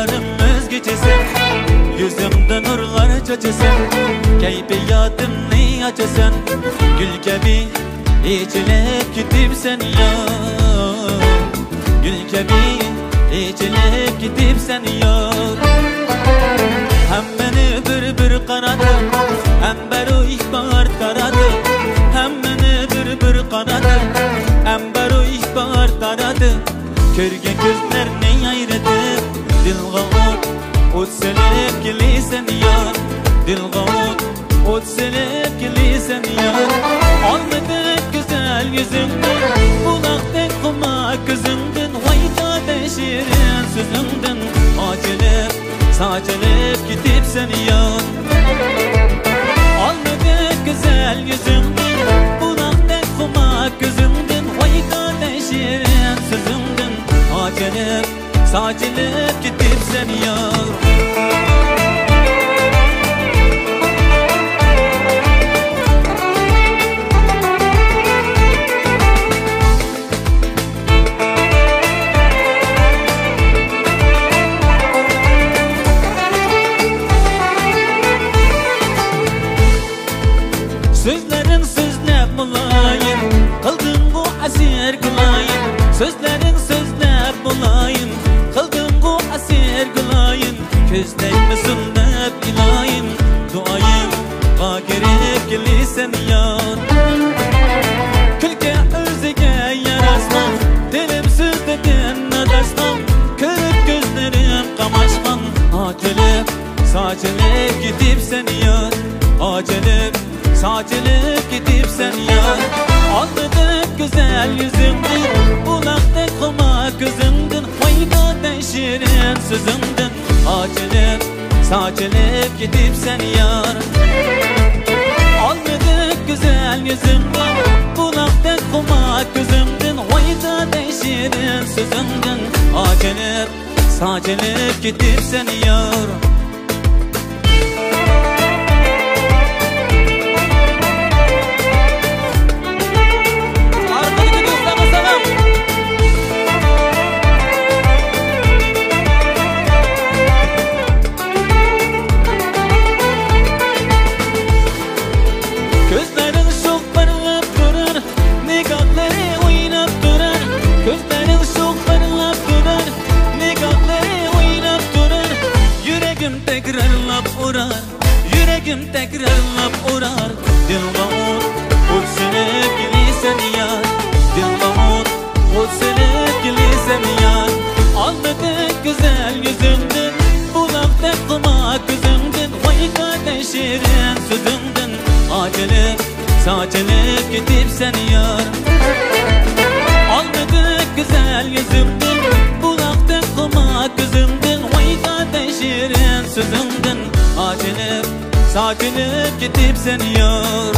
Bakışlarım özgecesin, yüzümde nurlar çöçesin. Keyfiyatımni açasan, gül gibi içilip gidip sen ya. Gül gibi içilip gidip sen ya. Hem beni bir kanadı, hem beru ihbar karadı. Hem beni bir kanadı, hem beru ihbar karadı. Körgen gözler ne ayrıdı, dil gavut ot selip gelisen yar. Dil gavut ot selip gelisen yar. Almadık güzel yüzünden, bulaktık kuma kızımdın. Vayda deşirin sözümdün, acılık saçılıp gidip sen yar. Almadık güzel yüzünden, bulaktık kuma kızımdın. Vayda deşirin sözümdün, acılıp saçılıp gidip sen yar. Sözlerin sözlep bulayım, kıldın bu asir kılayım. Sözlerin sözlep bulayım, kıldın bu asir kılayım. Közlerimi sünnep ilayım, duayım bakirip gelisen yar. Külke özüge yaraslan, dilim sözledin adaslan. Körüp gözlerim kamaşkan, acılıp saçılıp gidip sen yar. Acılıp saçılıp gidip sen yar. Aldık güzel yüzümdün, bulaktık kuma kızımdın. Vayda deşirin sözümdün, acılıp saçılıp gidip sen yar. Aldık güzel yüzümdün, bulaktık kuma kızımdın. Vayda deşirin sözümdün, acılıp saçılıp gidip sen yar. Yüreğim tekrarlap uğrar. Dil gavut ot selip gelisen yar. Dil gavut ot selip gelisen yar. Almadık güzel yüzümdün, bulaktık kuma kızımdın. Vayda deşirin sözümdün, acılıp saçılıp gidip sen yar. Almadık güzel yüzümdün, bulaktık kuma kızımdın. Vayda deşirin sözümdün, acılıp saçılıp gidip sen yar.